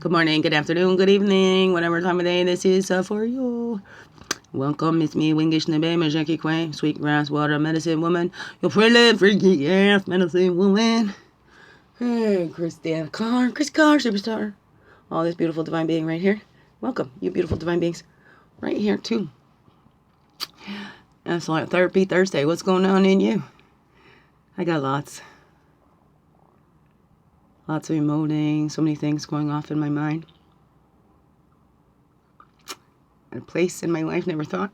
Good morning, good afternoon, good evening, whatever time of day this is for you. Welcome, it's me, Wingish Nebe, Majaki Quay, sweetgrass water medicine woman, your pretty freaky ass medicine woman. Hey, Chris Carr, superstar. All this beautiful divine being right here. Welcome, you beautiful divine beings, right here too. That's like Therapy Thursday. What's going on in you? I got lots of emoting, so many things going off in my mind. A place in my life never thought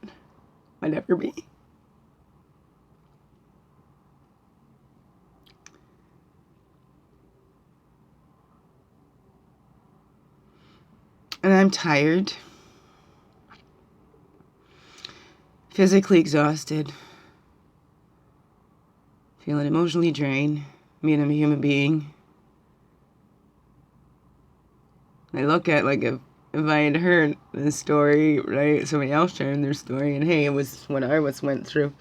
I'd ever be. And I'm tired, physically exhausted, feeling emotionally drained. I mean, I'm a human being. I look at like if I had heard this story, right, somebody else sharing their story, and hey, it was what I went through,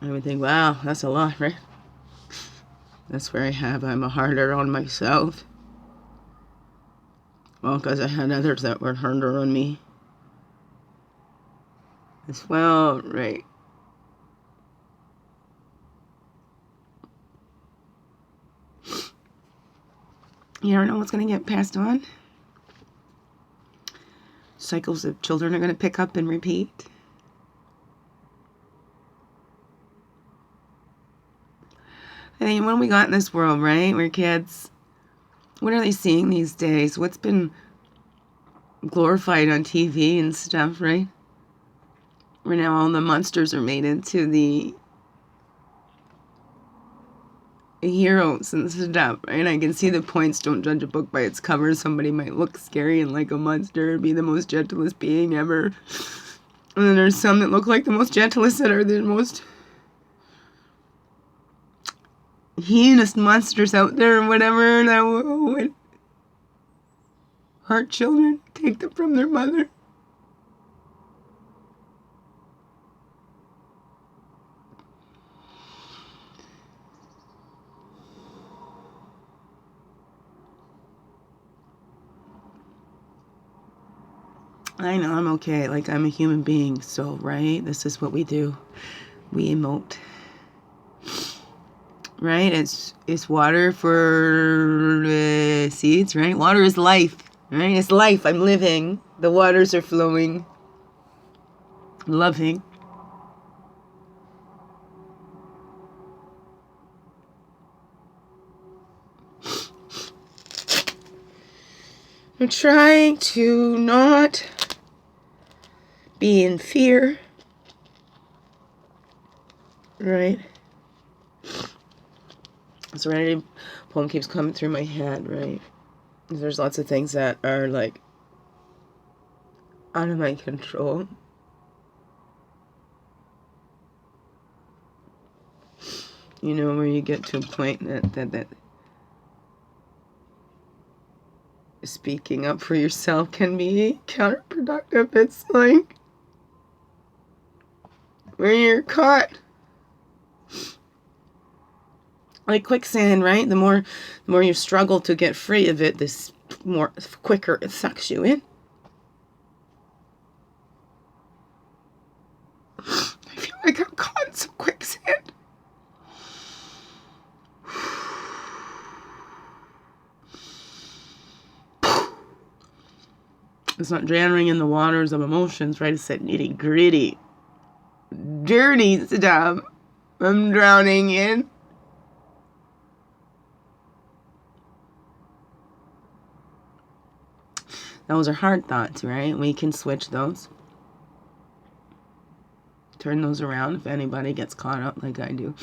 I would think, wow, that's a lot, right? That's where I'm a harder on myself. Well, because I had others that were harder on me as well, right? You never know what's going to get passed on. Cycles of children are going to pick up and repeat. I mean, when we got in this world, right, we're kids, what are they seeing these days? What's been glorified on TV and stuff, right? Where now all the monsters are made into the heroes and stuff, right? I can see the points. Don't judge a book by its cover. Somebody might look scary and like a monster, be the most gentlest being ever. And then there's some that look like the most gentlest that are the most heinous monsters out there or whatever that would hurt children, take them from their mother. I know, I'm okay. Like, I'm a human being, so, right? This is what we do. We emote. Right? It's water for seeds, right? Water is life, right? It's life. I'm living. The waters are flowing. Loving. I'm trying to not be in fear, right? Serenity poem keeps coming through my head, right? There's lots of things that are like out of my control. You know, where you get to a point that speaking up for yourself can be counterproductive. It's like where you're caught like quicksand, right? The more you struggle to get free of it, this more quicker it sucks you in. I feel like I'm caught in some quicksand. It's not drowning in the waters of emotions, right? It's that nitty gritty, dirty stuff I'm drowning in. Those are hard thoughts, right? We can switch those. Turn those around if anybody gets caught up like I do.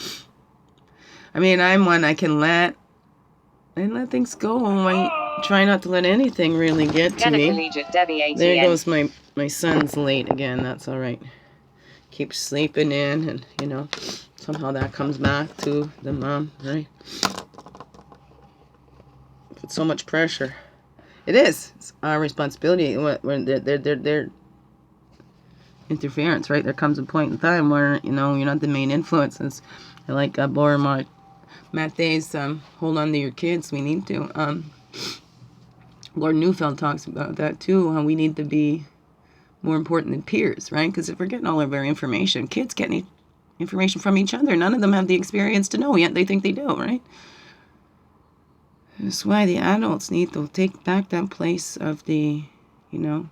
I mean, I'm one I can let things go. I try not to let anything really get to me. There goes my son's late again. That's all right. Keep sleeping in, and you know, somehow that comes back to the mom, right? Put so much pressure. It is. It's our responsibility when they're interference, right? There comes a point in time where, you know, you're not the main influence. It's like Matt Day's Hold On to Your Kids. We need to. Lord Neufeld talks about that too, how we need to be more important than peers, right? Because if we're getting all of our information, kids get information from each other. None of them have the experience to know, yet they think they do, right? That's why the adults need to take back that place of the, we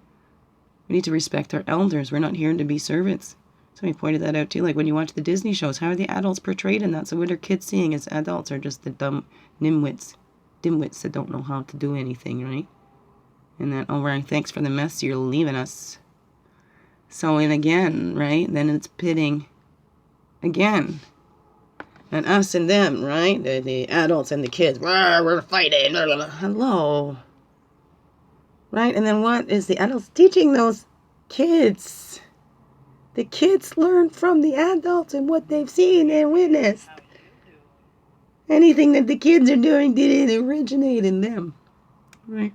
need to respect our elders. We're not here to be servants. Somebody pointed that out too. Like when you watch the Disney shows, how are the adults portrayed in that? So what are kids seeing as adults are just the dumb dimwits that don't know how to do anything, right? And that, oh, right, thanks for the mess you're leaving us. So, and again, right, then it's pitting again. And us and them, right? The adults and the kids. We're fighting. Hello. Right? And then what is the adults teaching those kids? The kids learn from the adults and what they've seen and witnessed. Anything that the kids are doing didn't originate in them. Right?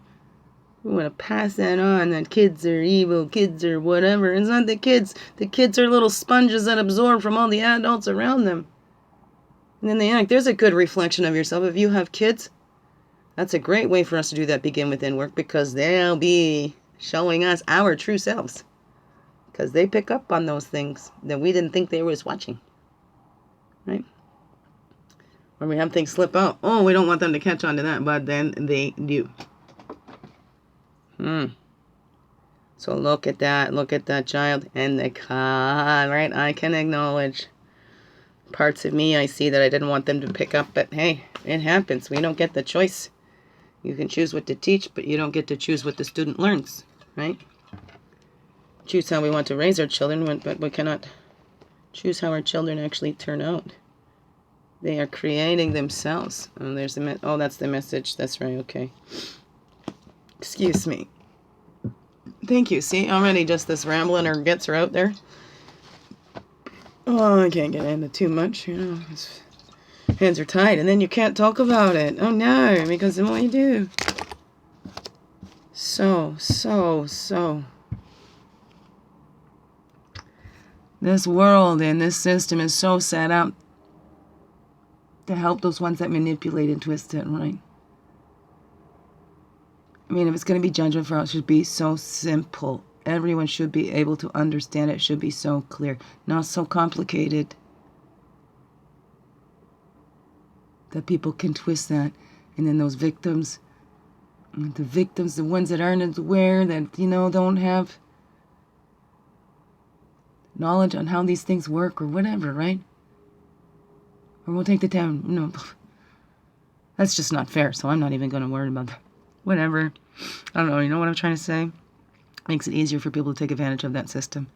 We want to pass that on, that kids are evil, kids are whatever. It's not the kids. The kids are little sponges that absorb from all the adults around them. And then they act. There's a good reflection of yourself. If you have kids, that's a great way for us to do that begin within work, because they'll be showing us our true selves. Because they pick up on those things that we didn't think they was watching. Right? Or we have things slip out. Oh, we don't want them to catch on to that, but then they do. So look at that child and the car, right? I can acknowledge parts of me I see that I didn't want them to pick up, but hey, it happens. We don't get the choice. You can choose what to teach, but you don't get to choose what the student learns, right? Choose how we want to raise our children, but we cannot choose how our children actually turn out. They are creating themselves. Oh, there's the that's the message. That's right. Okay. Excuse me. Thank you. See, already just this rambling or gets her out there. Oh, I can't get into too much, hands are tied, and then you can't talk about it. Oh no, because then what you do? So. This world and this system is so set up to help those ones that manipulate and twist it, right? I mean, if it's going to be judgment for us, it should be so simple. Everyone should be able to understand it. It should be so clear, not so complicated that people can twist that. And then those victims, the ones that aren't aware, that, don't have knowledge on how these things work or whatever, right? Or we'll take the time. That's just not fair, so I'm not even going to worry about that. Whatever. I don't know, you know what I'm trying to say? Makes it easier for people to take advantage of that system,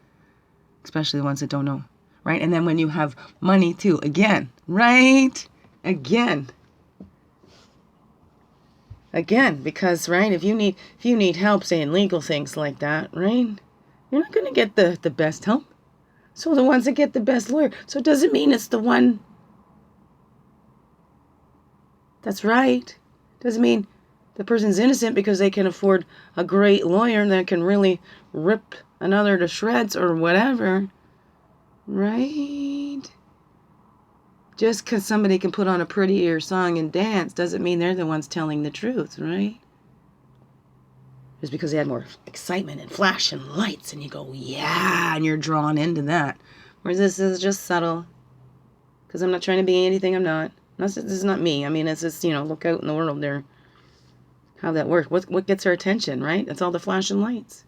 especially the ones that don't know, right? And then when you have money too, again, right? Again, because, right, if you need help saying legal things like that, right, you're not going to get the best help. So the ones that get the best lawyer. So it doesn't mean it's the one that's right. Doesn't mean the person's innocent because they can afford a great lawyer that can really rip another to shreds or whatever, right? Just because somebody can put on a prettier song and dance doesn't mean they're the ones telling the truth, right? Just because they had more excitement and flash and lights and you go, yeah, and you're drawn into that. Whereas this is just subtle. Because I'm not trying to be anything I'm not. This is not me. I mean, it's just, look out in the world there. How that works. What gets our attention, right? It's all the flashing lights.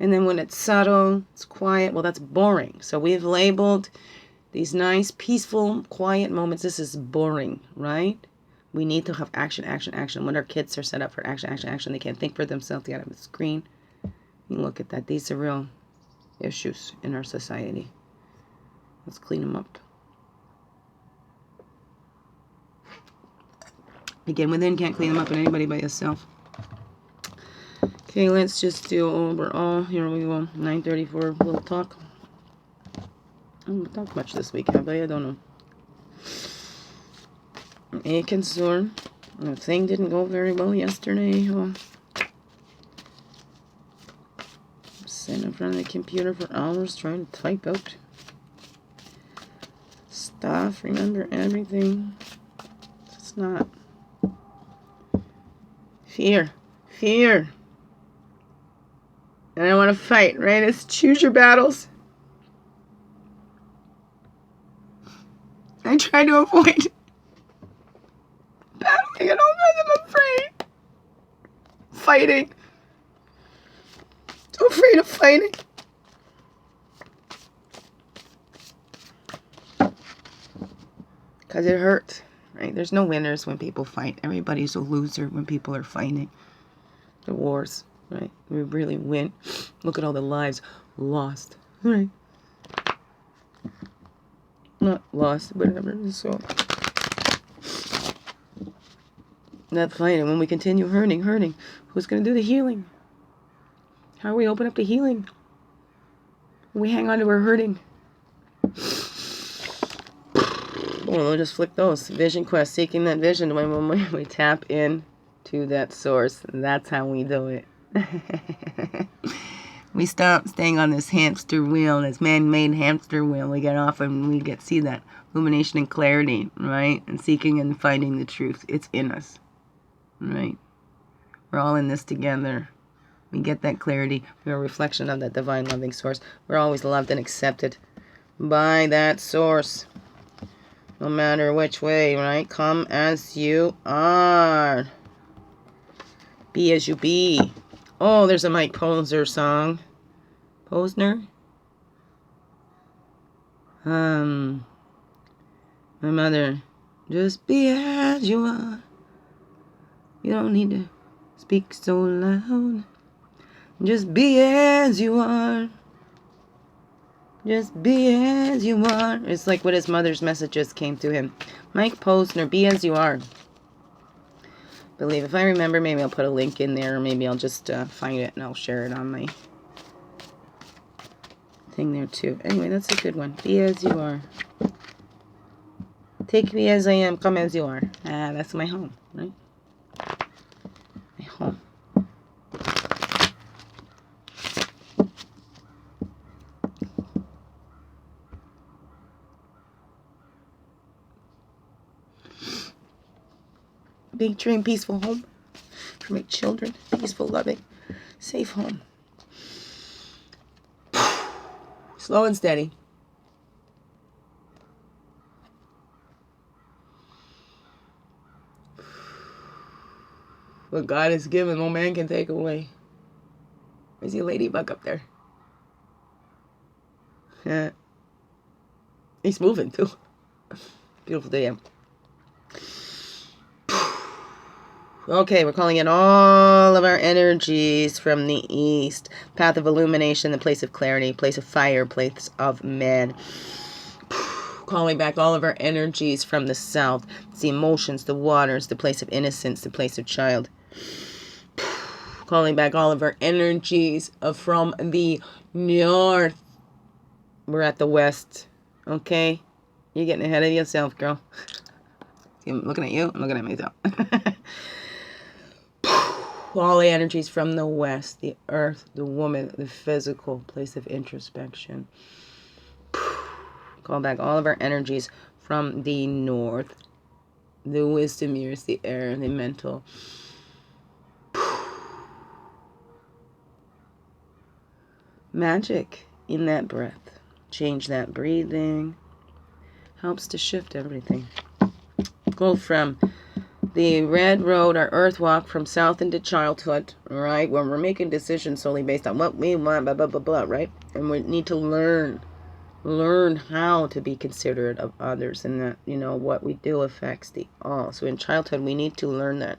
And then when it's subtle, it's quiet, well, that's boring. So we've labeled these nice, peaceful, quiet moments. This is boring, right? We need to have action. When our kids are set up for action, they can't think for themselves. They got to have a screen. You look at that. These are real issues in our society. Let's clean them up. Begin within, can't clean them up, and anybody by yourself. Okay, let's just do overall. Here we go. 9:34. We'll talk. I haven't talked much this week, have I? I don't know. A concern. The thing didn't go very well yesterday. Sitting in front of the computer for hours trying to type out stuff. Remember everything. It's not. Fear. fear. And I want to fight, right? It's choose your battles. I try to avoid battling at all because I'm afraid. Fighting. So afraid of fighting. Because it hurts, right? There's no winners when people fight. Everybody's a loser when people are fighting. The wars, right? We really win. Look at all the lives lost, right? Not lost, whatever. So that fighting, when we continue hurting, who's going to do the healing? How do we open up the healing? When we hang on to our hurting. Well, we'll just flick those. Vision quest, seeking that vision. When we tap in to that source, that's how we do it. We stop staying on this hamster wheel, this man-made hamster wheel. We get off and we see that illumination and clarity, right? And seeking and finding the truth. It's in us, right? We're all in this together. We get that clarity. We're a reflection of that divine loving source. We're always loved and accepted by that source. No matter which way, right? Come as you are. Be as you be. Oh, there's a Mike Posner song. Posner? My mother. Just be as you are. You don't need to speak so loud. Just be as you are. Just be as you are. It's like what his mother's messages came to him. Mike Posner, be as you are. Believe. If I remember, maybe I'll put a link in there, or maybe I'll just find it and I'll share it on my thing there too. Anyway, that's a good one. Be as you are. Take me as I am, come as you are. That's my home, right? My home. Big dream, peaceful home for my children. Peaceful, loving, safe home. Slow and steady. What God has given, no man can take away. I see a ladybug up there. Yeah. He's moving too. Beautiful day. Okay, we're calling in all of our energies from the east. Path of illumination, the place of clarity, place of fire, place of man. Calling back all of our energies from the south. It's the emotions, the waters, the place of innocence, the place of child. Calling back all of our energies from the north. We're at the west. Okay? You're getting ahead of yourself, girl. I'm looking at you. I'm looking at myself. All the energies from the west, the earth, the woman, the physical place of introspection. Call back all of our energies from the north, the wisdom years, the air, the mental. Magic in that breath. Change that breathing. Helps to shift everything. Go from the red road, our earth walk, from south into childhood, right? When we're making decisions solely based on what we want, blah, blah, blah, blah, right? And we need to learn how to be considerate of others, and that, you know, what we do affects the all. So in childhood, we need to learn that.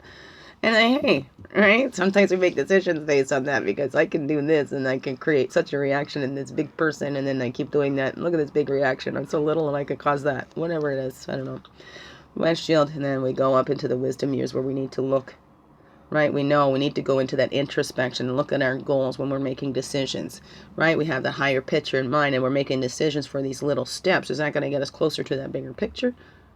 And hey, right? Sometimes we make decisions based on that, because I can do this and I can create such a reaction in this big person, and then I keep doing that. Look at this big reaction. I'm so little and I could cause that. Whatever it is. I don't know. West shield, and then we go up into the wisdom years where we need to look, right? We know we need to go into that introspection and look at our goals when we're making decisions, right? We have the higher picture in mind, and we're making decisions for these little steps. Is that going to get us closer to that bigger picture,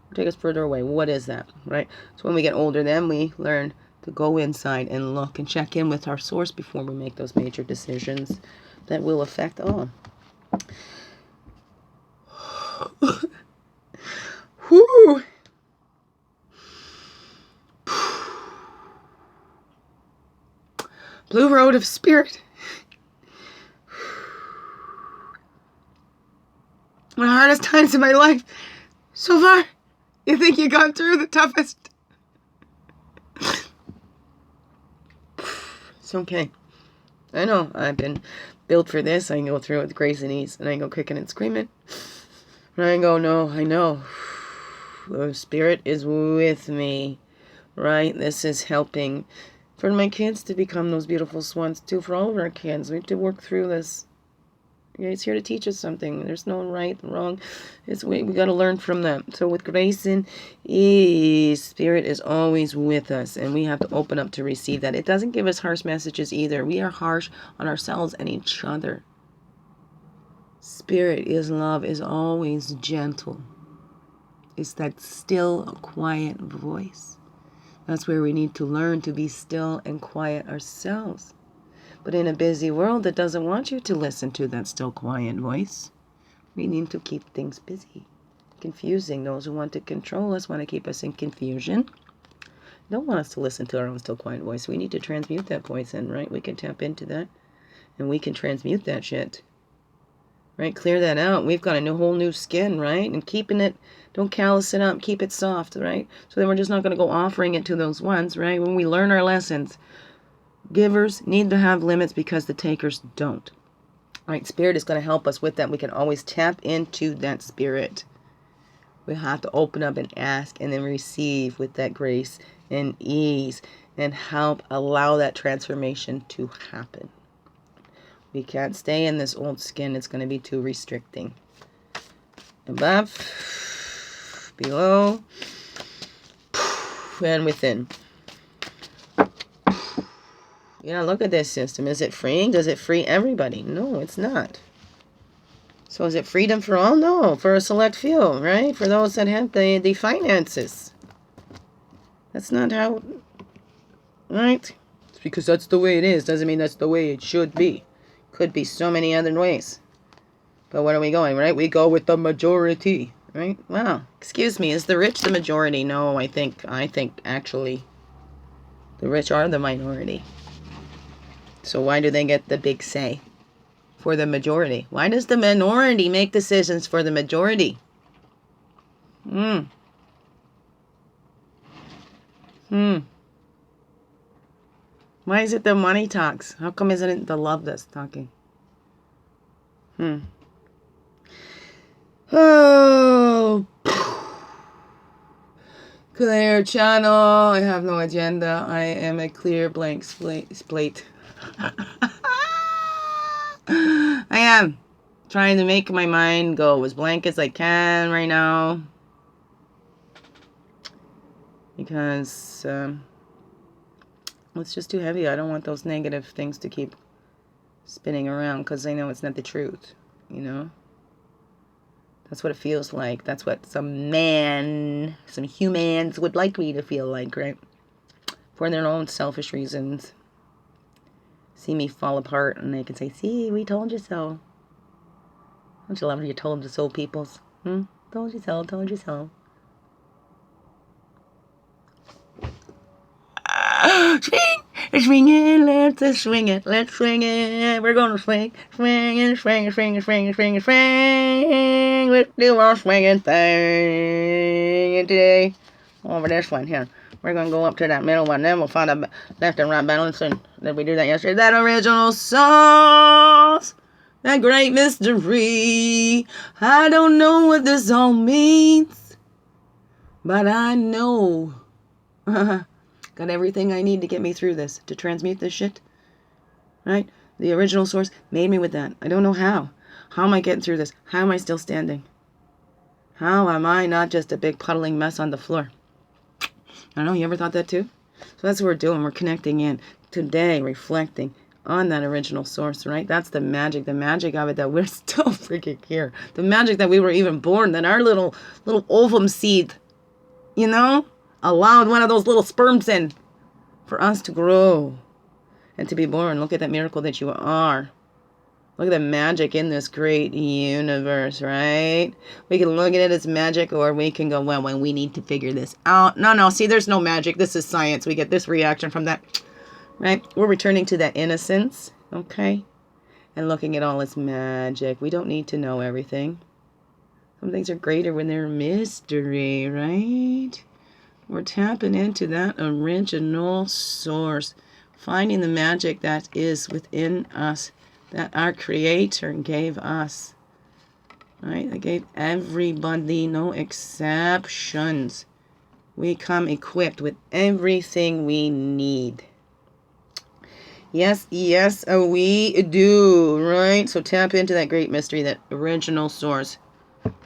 or take us further away? What is that, right? So when we get older, then we learn to go inside and look and check in with our source before we make those major decisions that will affect all. Whoo! Blue road of spirit. My hardest times in my life so far. You think you got through the toughest? It's okay. I know I've been built for this. I can go through it with grace and ease, and I go kicking and screaming. And I go, no, I know. The spirit is with me, right? This is helping for my kids to become those beautiful swans too. For all of our kids, we have to work through this. Okay, it's here to teach us something. There's no right, wrong. We got to learn from them. So with grace and ease, spirit is always with us, and we have to open up to receive that. It doesn't give us harsh messages either. We are harsh on ourselves and each other. Spirit is love, is always gentle. It's that still, quiet voice. That's where we need to learn to be still and quiet ourselves. But in a busy world that doesn't want you to listen to that still, quiet voice, we need to keep things busy. Confusing. Those who want to control us want to keep us in confusion. Don't want us to listen to our own still, quiet voice. We need to transmute that voice in, right? We can tap into that, and we can transmute that shit. Right? Clear that out. We've got a whole new skin, right? And keeping it, don't callous it up. Keep it soft, right? So then we're just not going to go offering it to those ones, right? When we learn our lessons, givers need to have limits because the takers don't. Right? Spirit is going to help us with that. We can always tap into that spirit. We have to open up and ask and then receive with that grace and ease and help allow that transformation to happen. We can't stay in this old skin. It's going to be too restricting. Above, below, and within. Yeah, look at this system. Is it freeing? Does it free everybody? No, it's not. So is it freedom for all? No, for a select few, right? For those that have the finances. That's not how, right? It's because that's the way it is. Doesn't mean that's the way it should be. Could be so many other ways. But where are we going, right? We go with the majority, right? Wow. Excuse me, is the rich the majority? No, I think actually the rich are the minority. So why do they get the big say for the majority? Why does the minority make decisions for the majority? Why is it the money talks? How come isn't it the love that's talking? Oh, clear channel. I have no agenda. I am a clear blank slate. I am trying to make my mind go as blank as I can right now. Because it's just too heavy. I don't want those negative things to keep spinning around because I know it's not the truth, you know? That's what it feels like. That's what some humans would like me to feel like, right? For their own selfish reasons. See me fall apart and they can say, see, we told you so. Don't you love when you told you so, peoples? Told you so, told you so. Swing it, let's swing it, let's swing it. We're gonna swing it, swing it, swing it, swing it, swing it, swing. Let's do our swinging thing today. Over this one here. We're gonna go up to that middle one, then we'll find a left and right balance. And did we do that yesterday? That original sauce, that great mystery. I don't know what this all means, but I know. Got everything I need to get me through this, to transmute this shit. Right? The original source made me with that. I don't know how. How am I getting through this? How am I still standing? How am I not just a big puddling mess on the floor? I don't know, you ever thought that too? So that's what we're doing. We're connecting in today, reflecting on that original source, right? That's the magic of it, that we're still freaking here. The magic that we were even born, that our little ovum seed, you know, allowed one of those little sperms in for us to grow and to be born. Look at that miracle that you are. Look at the magic in this great universe, right? We can look at it as magic, or we can go, well, we need to figure this out. No, see, there's no magic. This is science. We get this reaction from that. right? We're returning to that innocence, okay? And looking at all as magic. We don't need to know everything. Some things are greater when they're mystery, right? We're tapping into that original source, finding the magic that is within us, that our Creator gave us, right? That gave everybody, no exceptions. We come equipped with everything we need. Yes, yes, we do, right? So tap into that great mystery, that original source.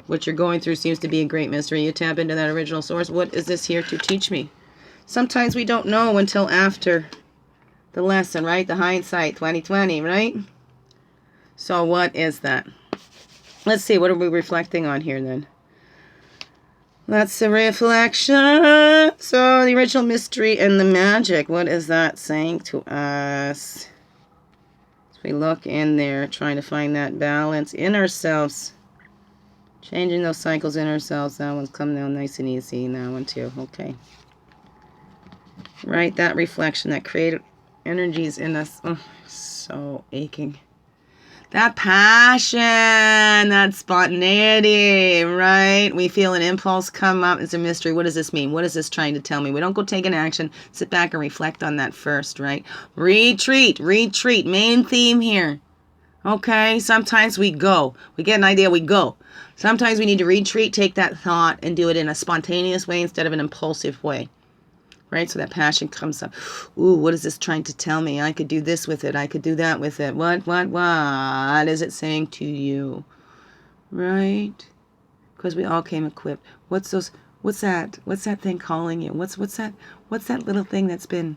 What you're going through seems to be a great mystery. You tap into that original source. What is this here to teach me? Sometimes we don't know until after the lesson, right? The hindsight, 2020, right? So what is that? Let's see, what are we reflecting on here then? That's the reflection. So the original mystery and the magic. What is that saying to us? As we look in there, trying to find that balance in ourselves. Changing those cycles in ourselves. That one's coming down nice and easy. And that one too. Okay. Right, that reflection, that creative energies in us. Oh, so aching. That passion, that spontaneity, right? We feel an impulse come up. It's a mystery. What does this mean? What is this trying to tell me? We don't go take an action. Sit back and reflect on that first, right? Retreat, retreat. Main theme here. Okay, sometimes we go. We get an idea, we go. Sometimes we need to retreat, take that thought, and do it in a spontaneous way instead of an impulsive way. Right? So that passion comes up. Ooh, what is this trying to tell me? I could do this with it. I could do that with it. What is it saying to you? Right? Because we all came equipped. What's that? What's that thing calling you? What's that little thing that's been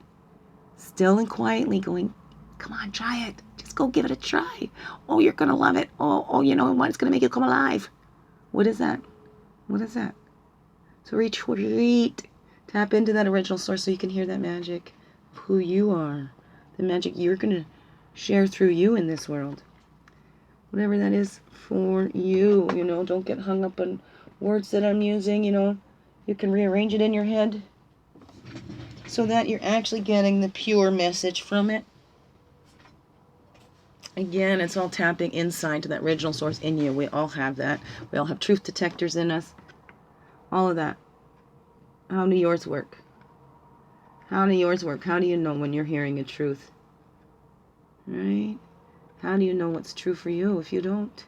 still and quietly going, come on, try it. Just go give it a try. Oh, you're going to love it. Oh, you know what? It's going to make you come alive. What is that? What is that? So retreat. Tap into that original source so you can hear that magic of who you are. The magic you're going to share through you in this world. Whatever that is for you, don't get hung up on words that I'm using, You can rearrange it in your head so that you're actually getting the pure message from it. Again, it's all tapping inside to that original source in you. We all have that. We all have truth detectors in us. All of that. How do yours work? How do yours work? How do you know when you're hearing a truth? Right? How do you know what's true for you if you don't?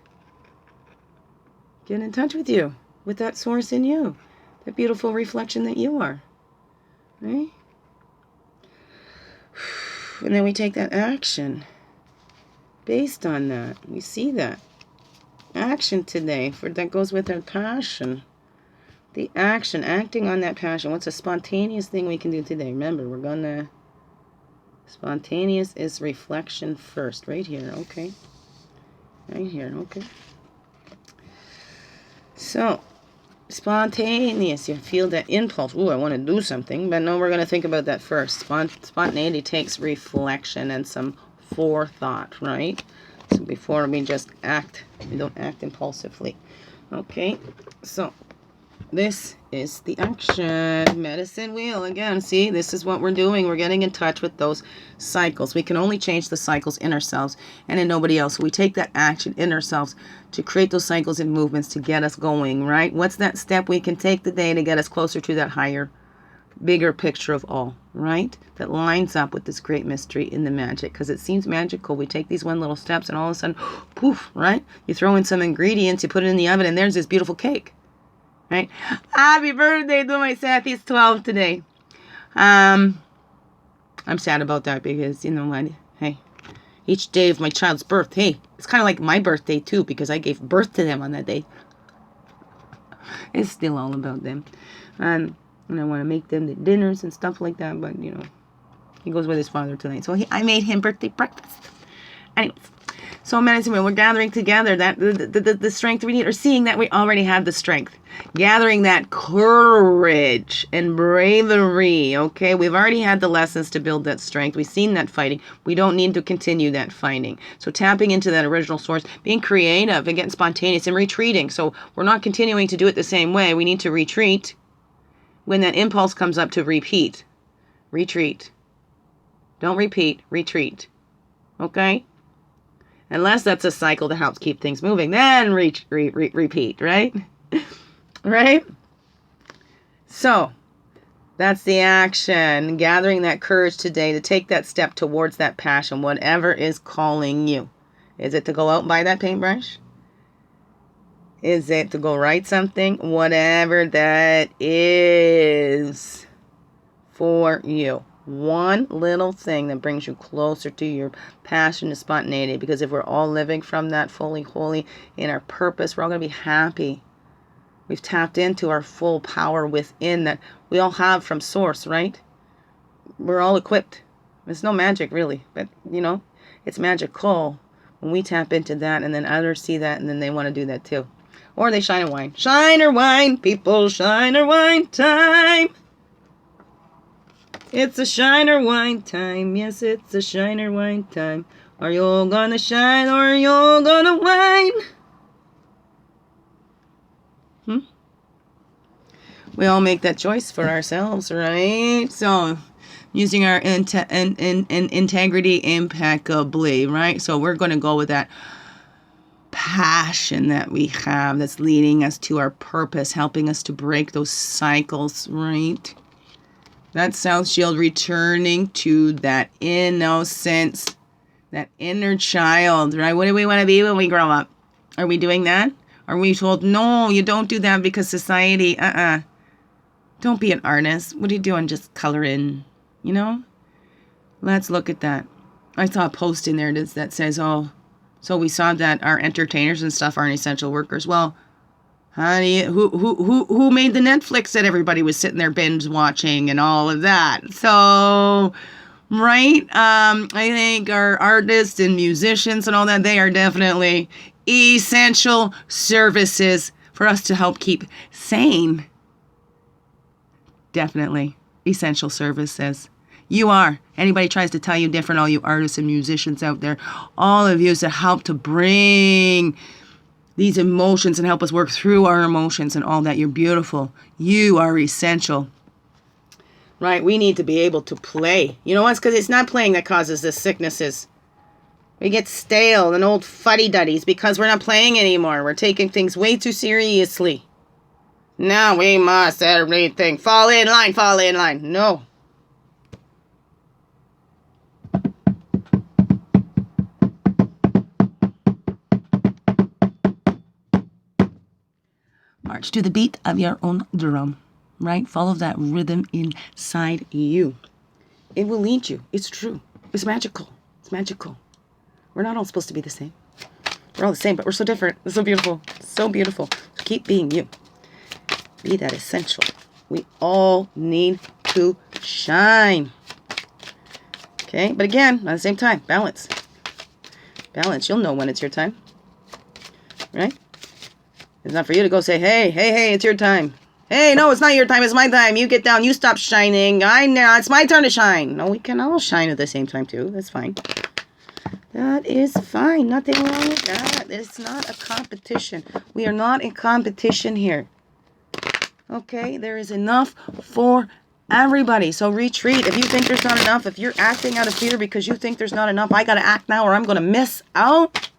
Get in touch with you, with that source in you, that beautiful reflection that you are. Right? And then we take that action based on that. We see that action today, for that goes with our passion. The action, acting on that passion. What's a spontaneous thing we can do today? Remember, spontaneous is reflection first. Right here, okay. Right here, okay. So, spontaneous. You feel that impulse. Ooh, I want to do something. But no, we're going to think about that first. Spontaneity takes reflection and some forethought, right? So before we just act, we don't act impulsively. Okay, so this is the action medicine wheel. Again, see, this is what we're doing. We're getting in touch with those cycles. We can only change the cycles in ourselves and in nobody else. So we take that action in ourselves to create those cycles and movements to get us going, right? What's that step we can take today to get us closer to that higher, bigger picture of all, right? That lines up with this great mystery in the magic, because it seems magical. We take these one little steps and all of a sudden, poof, right? You throw in some ingredients, you put it in the oven, and there's this beautiful cake. Right? Happy birthday to my Seth. He's 12 today. I'm sad about that because, you know what? Hey, each day of my child's birth, hey, it's kind of like my birthday too, because I gave birth to them on that day. It's still all about them. And I want to make them the dinners and stuff like that, but, he goes with his father tonight. So I made him birthday breakfast. Anyways. So medicine wheel, we're gathering together that the strength we need, or seeing that we already have the strength. Gathering that courage and bravery, okay? We've already had the lessons to build that strength. We've seen that fighting. We don't need to continue that fighting. So tapping into that original source, being creative and getting spontaneous and retreating. So we're not continuing to do it the same way. We need to retreat when that impulse comes up to repeat. Retreat. Don't repeat, retreat. Okay? Unless that's a cycle that helps keep things moving. Then repeat, right? Right? So, that's the action. Gathering that courage today to take that step towards that passion, whatever is calling you. Is it to go out and buy that paintbrush? Is it to go write something? Whatever that is for you. One little thing that brings you closer to your passion and spontaneity. Because if we're all living from that fully, wholly in our purpose, we're all going to be happy. We've tapped into our full power within that we all have from source, right? We're all equipped. It's no magic, really. But, it's magical when we tap into that and then others see that and then they want to do that too. Or they shine or wine. Shine or wine, people, shine or wine time. It's a shine or wine time. Yes, it's a shine or wine time. Are you all gonna shine or are you all gonna wine? We all make that choice for ourselves, right? So, using our integrity impeccably, right? So, we're going to go with that passion that we have that's leading us to our purpose, helping us to break those cycles, right? That South Shield returning to that innocence, that inner child, right? What do we want to be when we grow up? Are we doing that? Are we told, no, you don't do that because society, Don't be an artist. What are you doing? Just color in, Let's look at that. I saw a post in there that says, oh, so we saw that our entertainers and stuff aren't essential workers. Well, honey, who made the Netflix that everybody was sitting there binge watching and all of that? So, right? I think our artists and musicians and all that, they are definitely essential services for us to help keep sane. Definitely essential services. You are. Anybody tries to tell you different, all you artists and musicians out there, all of you that help to bring these emotions and help us work through our emotions and all that, you're beautiful. You are essential. Right? We need to be able to play. You know what? It's because it's not playing that causes the sicknesses. We get stale and old fuddy-duddies because we're not playing anymore. We're taking things way too seriously. Now we must everything. Fall in line, fall in line. No. March to the beat of your own drum, right? Follow that rhythm inside you. It will lead you. It's true. It's magical. It's magical. We're not all supposed to be the same. We're all the same, but we're so different. It's so beautiful. So beautiful. Keep being you. Be that essential. We all need to shine. Okay? But again, at the same time, balance. Balance. You'll know when it's your time. Right? It's not for you to go say, hey, it's your time. Hey, no, it's not your time. It's my time. You get down. You stop shining. It's my turn to shine. No, we can all shine at the same time, too. That's fine. That is fine. Nothing wrong with that. It's not a competition. We are not in competition here. Okay, there is enough for everybody. So retreat. If you think there's not enough, if you're acting out of fear because you think there's not enough, I got to act now or I'm going to miss out.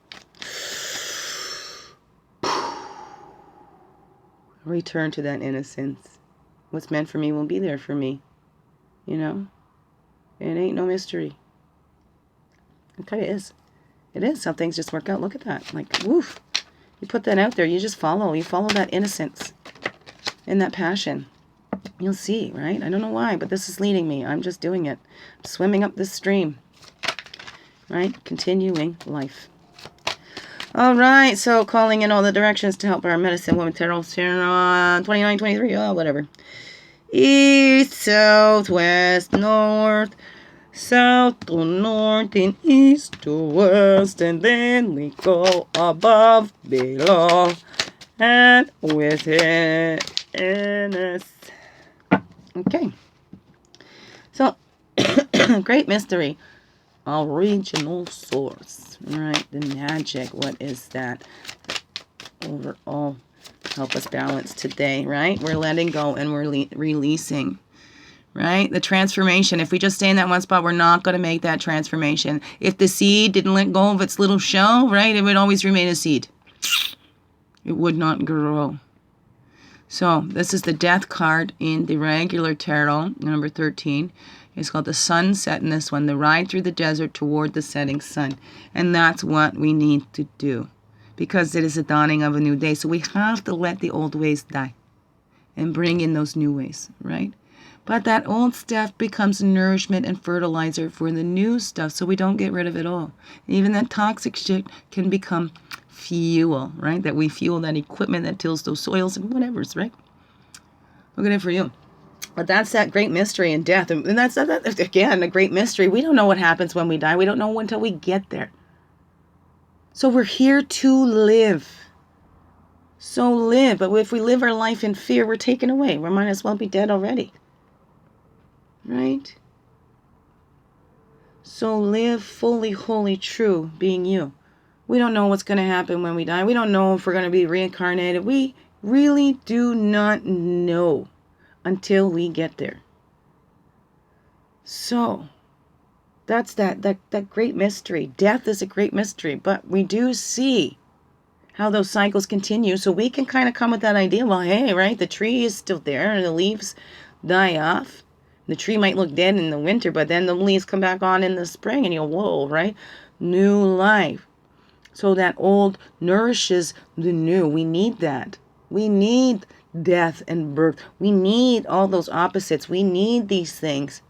Return to that innocence. What's meant for me will be there for me. It ain't no mystery. It kind of is. It is. Some things just work out. Look at that. Like, woof. You put that out there. You just follow. You follow that innocence. In that passion. You'll see, right? I don't know why, but this is leading me. I'm just doing it. I'm swimming up this stream. Right? Continuing life. All right. So calling in all the directions to help our medicine woman tarot 29, 23, whatever. East, south, west, north, south to north, and east to west, and then we go above, below, and within us. Okay. So, great mystery. Original source. All right. The magic. What is that? Overall, help us balance today, right? We're letting go and we're releasing. right? The transformation. If we just stay in that one spot, we're not going to make that transformation. If the seed didn't let go of its little shell, right, it would always remain a seed. It would not grow. So this is the death card in the regular tarot, number 13. It's called the sunset in this one, the ride through the desert toward the setting sun. And that's what we need to do, because it is the dawning of a new day. So we have to let the old ways die and bring in those new ways, right? But that old stuff becomes nourishment and fertilizer for the new stuff, so we don't get rid of it all. Even that toxic shit can become fuel, right? That we fuel that equipment that tills those soils and whatever's, right? Look at it for you. But that's that great mystery in death. And that's, again, a great mystery. We don't know what happens when we die. We don't know until we get there. So we're here to live. So live. But if we live our life in fear, we're taken away. We might as well be dead already. Right? So live fully, wholly, true, being you. We don't know what's going to happen when we die. We don't know if we're going to be reincarnated. We really do not know until we get there. So, that's that great mystery. Death is a great mystery, but we do see how those cycles continue, so we can kind of come with that idea, well, hey, right, the tree is still there, and the leaves die off. The tree might look dead in the winter, but then the leaves come back on in the spring, and you go, whoa, right? New life. So that old nourishes the new. We need that. We need death and birth. We need all those opposites. We need these things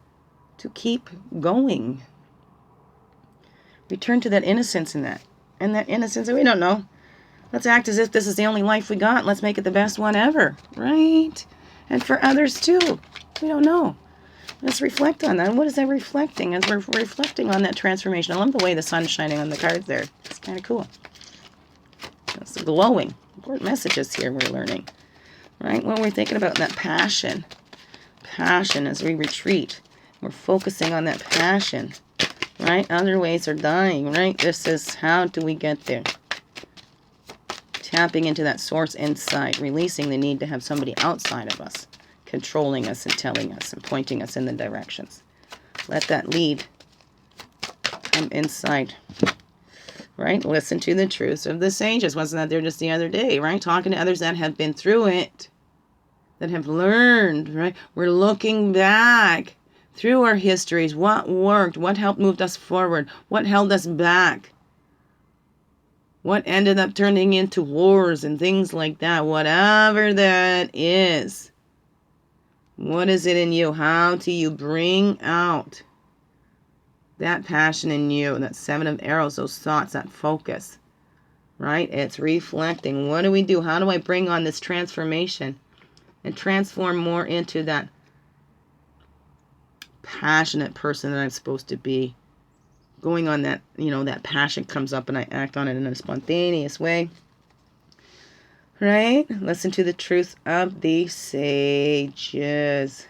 to keep going. Return to that innocence in that. And that innocence, we don't know. Let's act as if this is the only life we got. Let's make it the best one ever. Right? And for others too. We don't know. Let's reflect on that. What is that reflecting? As we're reflecting on that transformation. I love the way the sun's shining on the cards there. It's kind of cool. It's glowing. What messages here we're learning. Right? When we're thinking about that passion. Passion as we retreat. We're focusing on that passion. Right? Other ways are dying. Right? This is how do we get there? Tapping into that source inside. Releasing the need to have somebody outside of us controlling us and telling us and pointing us in the directions. Let that lead come inside. Right? Listen to the truths of the sages. Wasn't that there just the other day, right? Talking to others that have been through it, that have learned, right? We're looking back through our histories. What worked? What helped move us forward? What held us back? What ended up turning into wars and things like that? Whatever that is. What is it in you? How do you bring out that passion in you? That 7 of arrows, those thoughts, that focus. Right? It's reflecting. What do we do? How do I bring on this transformation and transform more into that passionate person that I'm supposed to be? Going on that, that passion comes up and I act on it in a spontaneous way. Right? Listen to the truth of the sages.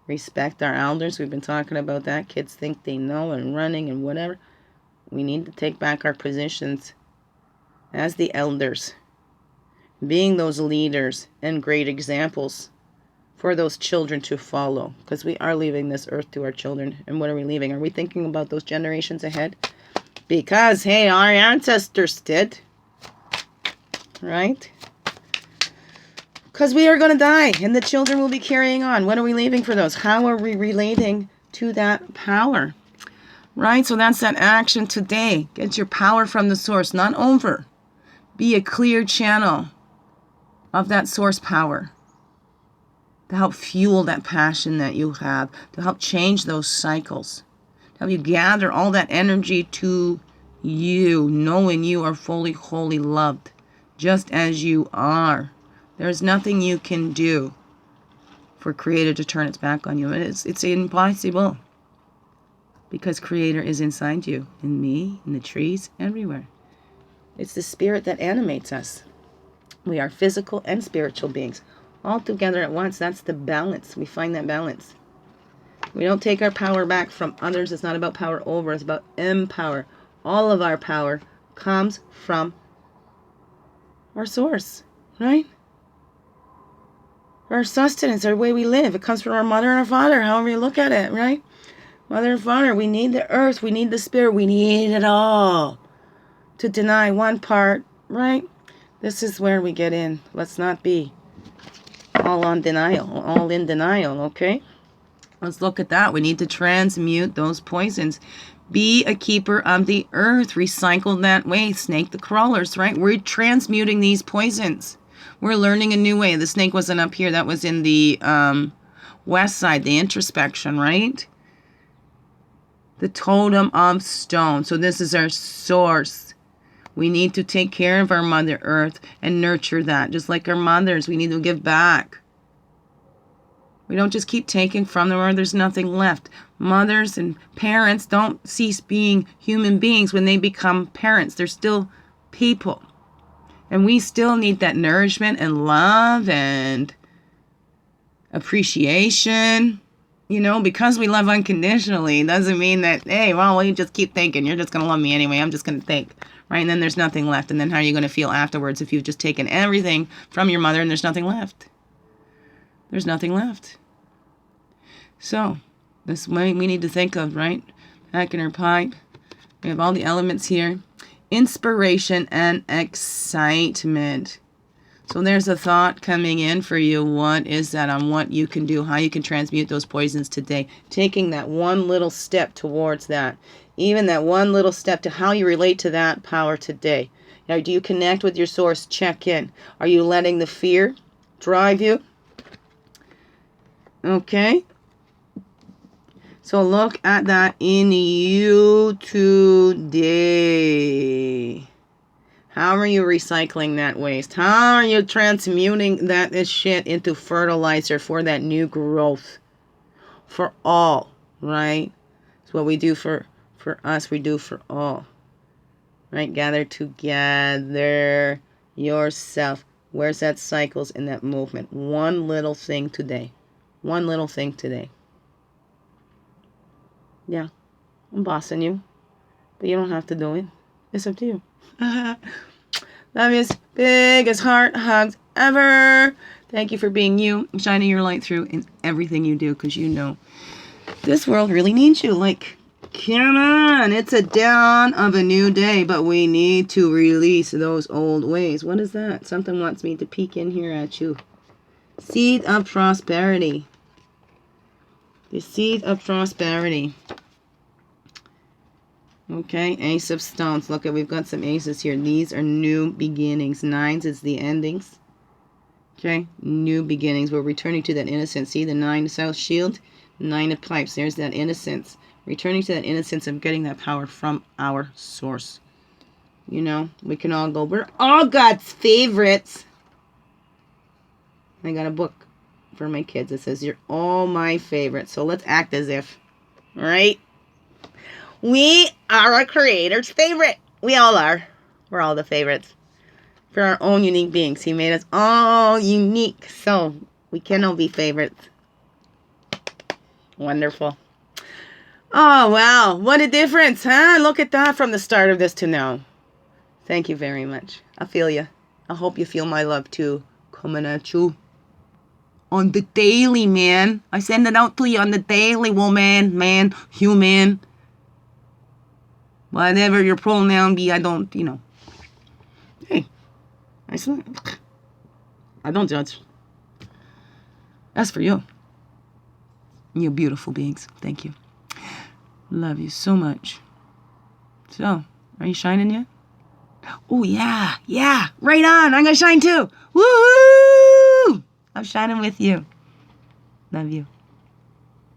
Respect our elders. We've been talking about that. Kids think they know and running and whatever. We need to take back our positions as the elders. Being those leaders and great examples for those children to follow. Because we are leaving this earth to our children. And what are we leaving? Are we thinking about those generations ahead? Because, hey, our ancestors did. Right? Because we are going to die, and the children will be carrying on. What are we leaving for those? How are we relating to that power? Right? So that's that action today. Get your power from the source, not over. Be a clear channel of that source power to help fuel that passion that you have, to help change those cycles, to help you gather all that energy to you, knowing you are fully, wholly loved, just as you are. There's nothing you can do for Creator to turn its back on you. It's impossible. Because Creator is inside you, in me, in the trees, everywhere. It's the spirit that animates us. We are physical and spiritual beings. All together at once. That's the balance. We find that balance. We don't take our power back from others. It's not about power over. It's about empower. All of our power comes from our source. Right? our sustenance, our way we live. It comes from our mother and our father, however you look at it, right? Mother and father, we need the earth, we need the spirit, we need it all. To deny one part, right? This is where we get in. Let's not be all in denial, okay? Let's look at that. We need to transmute those poisons. Be a keeper of the earth. Recycle that way. Snake the crawlers, right? We're transmuting these poisons. We're learning a new way. The snake wasn't up here. That was in the west side, the introspection, right? The totem of stone. So this is our source. We need to take care of our Mother Earth and nurture that. Just like our mothers, we need to give back. We don't just keep taking from them or there's nothing left. Mothers and parents don't cease being human beings when they become parents. They're still people. And we still need that nourishment and love and appreciation. You know, because we love unconditionally doesn't mean that, hey, well, you just keep thinking. You're just going to love me anyway. I'm just going to think. Right? And then there's nothing left. And then how are you going to feel afterwards if you've just taken everything from your mother and there's nothing left? There's nothing left. So, this way we need to think of, right? Back in our pipe. We have all the elements here. Inspiration and excitement. So there's a thought coming in for you. What is that on what you can do, how you can transmute those poisons today. Taking that one little step towards that. Even that one little step to how you relate to that power today. Now, do you connect with your source? Check in. Are you letting the fear drive you? Okay. So look at that in you today. How are you recycling that waste? How are you transmuting this shit into fertilizer for that new growth? For all, right? It's what we do for us, we do for all. Right? Gather together yourself. Where's that cycles in that movement? One little thing today. One little thing today. Yeah, I'm bossing you. But you don't have to do it. It's up to you. Love you. Biggest heart hugs ever. Thank you for being you. Shining your light through in everything you do. Because you know this world really needs you. Like, come on. It's a dawn of a new day. But we need to release those old ways. What is that? Something wants me to peek in here at you. Seed of prosperity. The seed of prosperity. Okay, Ace of Stones. Look, we've got some aces here. These are new beginnings. Nines is the endings. Okay, new beginnings. We're returning to that innocence. See the 9 South Shield? 9 of Pipes. There's that innocence. Returning to that innocence of getting that power from our source. You know, we can all go, we're all God's favorites. I got a book for my kids. It says, you're all my favorites. So let's act as if. Right? We are our Creator's favorite. We all are. We're all the favorites. For our own unique beings. He made us all unique. So we can all be favorites. Wonderful. Oh, wow. What a difference, huh? Look at that from the start of this to now. Thank you very much. I feel you. I hope you feel my love too. Coming at you. On the daily, man. I send it out to you on the daily, woman, man, human. Whatever your pronoun be, I don't, you know. Hey, I don't judge. That's for you. You beautiful beings. Thank you. Love you so much. So, are you shining yet? Oh, yeah. Yeah. Right on. I'm going to shine too. Woohoo! I'm shining with you. Love you.